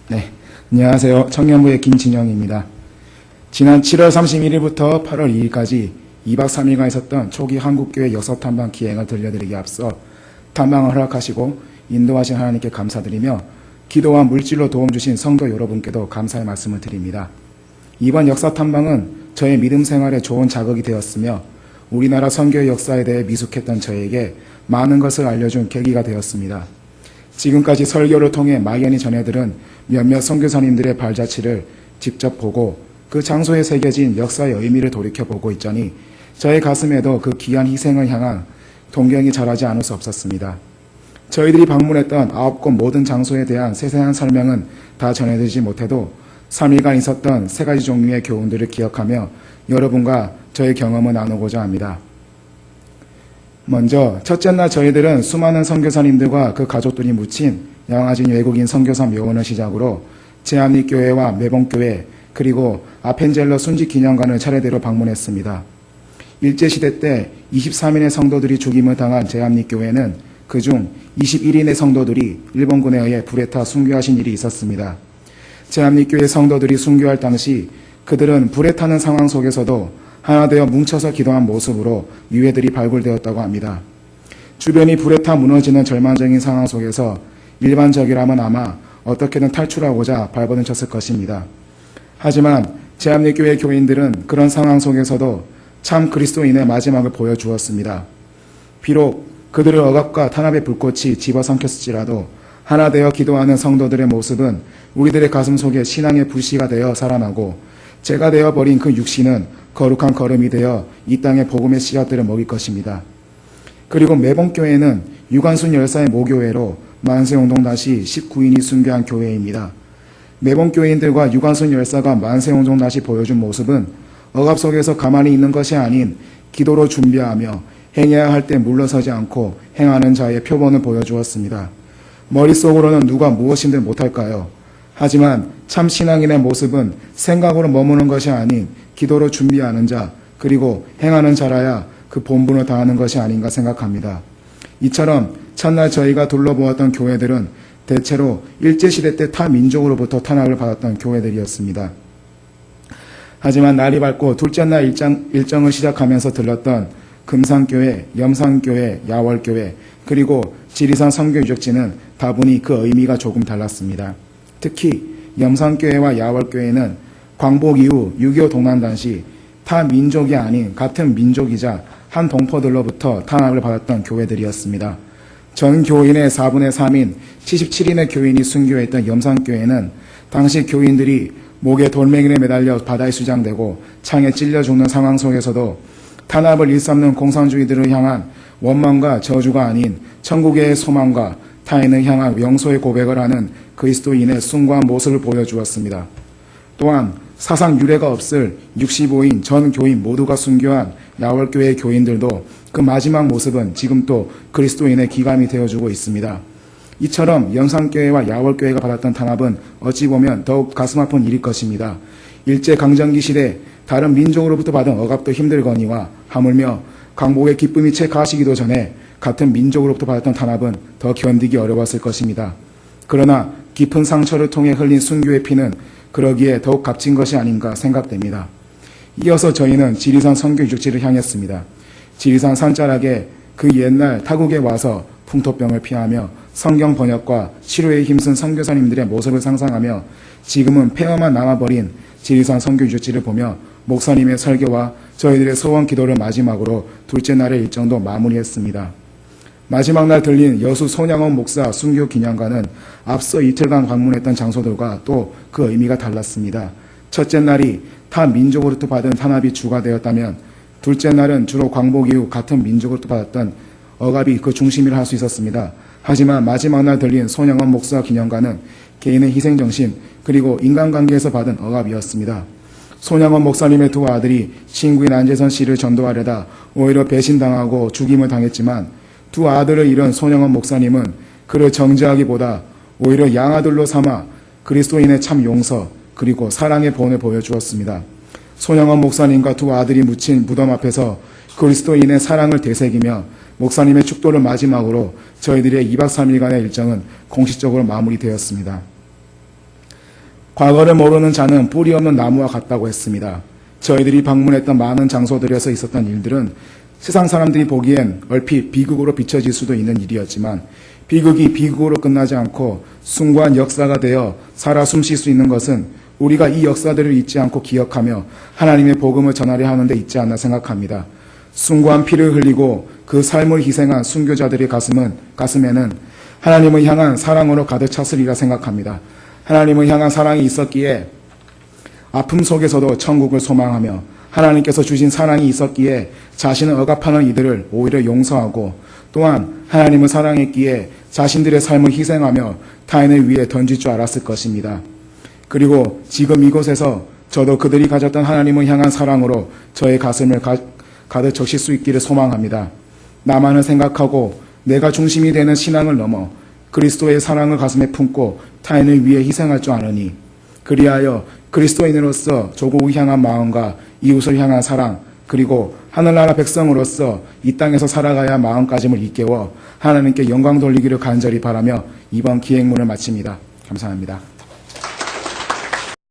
네, 안녕하세요. 청년부의 김진영입니다. 지난 7월 31일부터 8월 2일까지 2박 3일간 있었던 초기 한국교회 역사 탐방 기행을 들려드리기 앞서 탐방을 허락하시고 인도하신 하나님께 감사드리며 기도와 물질로 도움 주신 성도 여러분께도 감사의 말씀을 드립니다. 이번 역사 탐방은 저의 믿음 생활에 좋은 자극이 되었으며 우리나라 선교의 역사에 대해 미숙했던 저에게 많은 것을 알려준 계기가 되었습니다. 지금까지 설교를 통해 막연히 전해들은 몇몇 선교사님들의 발자취를 직접 보고 그 장소에 새겨진 역사의 의미를 돌이켜보고 있자니 저의 가슴에도 그 귀한 희생을 향한 동경이 자라지 않을 수 없었습니다. 저희들이 방문했던 9곳 모든 장소에 대한 세세한 설명은 다 전해드리지 못해도 3일간 있었던 3가지 종류의 교훈들을 기억하며 여러분과 저의 경험을 나누고자 합니다. 먼저 첫째 날 저희들은 수많은 선교사님들과 그 가족들이 묻힌 양화진 외국인 선교사 묘원을 시작으로 제암리교회와 매봉교회 그리고 아펜젤러 순직기념관을 차례대로 방문했습니다. 일제시대 때 23인의 성도들이 죽임을 당한 제암리교회는 그중 21인의 성도들이 일본군에 의해 불에 타 순교하신 일이 있었습니다. 제암리교회 성도들이 순교할 당시 그들은 불에 타는 상황 속에서도 하나 되어 뭉쳐서 기도한 모습으로 유해들이 발굴되었다고 합니다. 주변이 불에 타 무너지는 절망적인 상황 속에서 일반적이라면 아마 어떻게든 탈출하고자 발버둥 쳤을 것입니다. 하지만 제암리교회 교인들은 그런 상황 속에서도 참 그리스도인의 마지막을 보여주었습니다. 비록 그들의 억압과 탄압의 불꽃이 집어삼켰을지라도 하나 되어 기도하는 성도들의 모습은 우리들의 가슴 속에 신앙의 불씨가 되어 살아나고 죄가 되어버린 그 육신은 거룩한 걸음이 되어 이 땅의 복음의 씨앗들을 먹일 것입니다. 그리고 매봉교회는 유관순 열사의 모교회로 만세운동 다시 19인이 순교한 교회입니다. 매봉교인들과 유관순 열사가 만세운동 다시 보여준 모습은 억압 속에서 가만히 있는 것이 아닌 기도로 준비하며 행해야 할 때 물러서지 않고 행하는 자의 표본을 보여주었습니다. 머릿속으로는 누가 무엇인들 못할까요? 하지만 참 신앙인의 모습은 생각으로 머무는 것이 아닌 기도로 준비하는 자 그리고 행하는 자라야 그 본분을 다하는 것이 아닌가 생각합니다. 이처럼 첫날 저희가 둘러보았던 교회들은 대체로 일제시대 때 타 민족으로부터 탄압을 받았던 교회들이었습니다. 하지만 날이 밝고 둘째 날 일정을 시작하면서 들렀던 금산교회, 염산교회, 야월교회 그리고 지리산 선교유적지는 다분히 그 의미가 조금 달랐습니다. 특히 염산교회와 야월교회는 광복 이후 6.25 동란 당시 타 민족이 아닌 같은 민족이자 한 동포들로부터 탄압을 받았던 교회들이었습니다. 전 교인의 4분의 3인 77인의 교인이 순교했던 염산교회는 당시 교인들이 목에 돌멩이에 매달려 바다에 수장되고 창에 찔려 죽는 상황 속에서도 탄압을 일삼는 공산주의들을 향한 원망과 저주가 아닌 천국의 소망과 타인을 향한 용서의 고백을 하는 그리스도인의 숭고한 모습을 보여주었습니다. 또한 사상 유례가 없을 65인 전 교인 모두가 순교한 야월교회 교인들도 그 마지막 모습은 지금 또 그리스도인의 기감이 되어주고 있습니다. 이처럼 염산교회와 야월교회가 받았던 탄압은 어찌 보면 더욱 가슴 아픈 일일 것입니다. 일제강점기 시대 다른 민족으로부터 받은 억압도 힘들거니와 하물며 광복의 기쁨이 채 가시기도 전에 같은 민족으로부터 받았던 탄압은 더 견디기 어려웠을 것입니다. 그러나 깊은 상처를 통해 흘린 순교의 피는 그러기에 더욱 값진 것이 아닌가 생각됩니다. 이어서 저희는 지리산 선교유적지를 향했습니다. 지리산 산자락에 그 옛날 타국에 와서 풍토병을 피하며 성경 번역과 치료에 힘쓴 선교사님들의 모습을 상상하며 지금은 폐허만 남아버린 지리산 선교유적지를 보며 목사님의 설교와 저희들의 소원 기도를 마지막으로 둘째 날의 일정도 마무리했습니다. 마지막 날 들린 여수 손양원 목사 순교 기념관은 앞서 이틀간 방문했던 장소들과 또 그 의미가 달랐습니다. 첫째 날이 타 민족으로부터 받은 탄압이 주가 되었다면 둘째 날은 주로 광복 이후 같은 민족으로부터 받았던 억압이 그 중심이라 할 수 있었습니다. 하지만 마지막 날 들린 손양원 목사 기념관은 개인의 희생정신 그리고 인간관계에서 받은 억압이었습니다. 손양원 목사님의 두 아들이 친구인 안재선 씨를 전도하려다 오히려 배신당하고 죽임을 당했지만 두 아들을 잃은 손양원 목사님은 그를 정죄하기보다 오히려 양아들로 삼아 그리스도인의 참 용서 그리고 사랑의 본을 보여주었습니다. 손양원 목사님과 두 아들이 묻힌 무덤 앞에서 그리스도인의 사랑을 되새기며 목사님의 축도를 마지막으로 저희들의 2박 3일간의 일정은 공식적으로 마무리되었습니다. 과거를 모르는 자는 뿌리 없는 나무와 같다고 했습니다. 저희들이 방문했던 많은 장소들에서 있었던 일들은 세상 사람들이 보기엔 얼핏 비극으로 비춰질 수도 있는 일이었지만 비극이 비극으로 끝나지 않고 숭고한 역사가 되어 살아 숨쉴 수 있는 것은 우리가 이 역사들을 잊지 않고 기억하며 하나님의 복음을 전하려 하는 데 있지 않나 생각합니다. 숭고한 피를 흘리고 그 삶을 희생한 순교자들의 가슴에는 하나님을 향한 사랑으로 가득 찼으리라 생각합니다. 하나님을 향한 사랑이 있었기에 아픔 속에서도 천국을 소망하며 하나님께서 주신 사랑이 있었기에 자신을 억압하는 이들을 오히려 용서하고 또한 하나님을 사랑했기에 자신들의 삶을 희생하며 타인을 위해 던질 줄 알았을 것입니다. 그리고 지금 이곳에서 저도 그들이 가졌던 하나님을 향한 사랑으로 저의 가슴을 가득 적실 수 있기를 소망합니다. 나만을 생각하고 내가 중심이 되는 신앙을 넘어 그리스도의 사랑을 가슴에 품고 타인을 위해 희생할 줄 아느니 그리하여 그리스도인으로서 조국을 향한 마음과 이웃을 향한 사랑 그리고 하늘나라 백성으로서 이 땅에서 살아가야 할 마음가짐을 일깨워 하나님께 영광 돌리기를 간절히 바라며 이번 기획문을 마칩니다. 감사합니다.